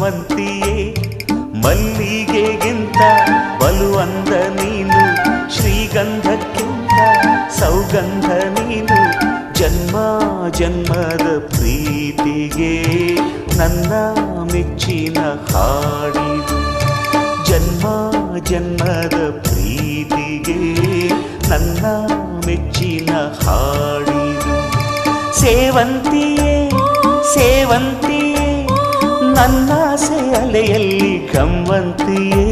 ವಂತಿಯೇ ಮಲ್ಲಿಗೆಗಿಂತ ಬಲು ಅಂದ ನೀನು, ಶ್ರೀಗಂಧಕ್ಕಿಂತ ಸೌಗಂಧ ನೀನು. ಜನ್ಮ ಜನ್ಮದ ಪ್ರೀತಿಗೆ ನನ್ನ ಮೆಚ್ಚಿನ ಹಾಡಿದು, ಜನ್ಮ ಜನ್ಮದ ಪ್ರೀತಿಗೆ ನನ್ನ ಮೆಚ್ಚಿನ ಹಾಡಿದು. ಸೇವಂತಿಯೇ ಸೇವಂತಿಯೇ ನನ್ನಾಸೆ ಅಲೆಯಲ್ಲಿ ಗಮ್ಮಂತಿಯೇ.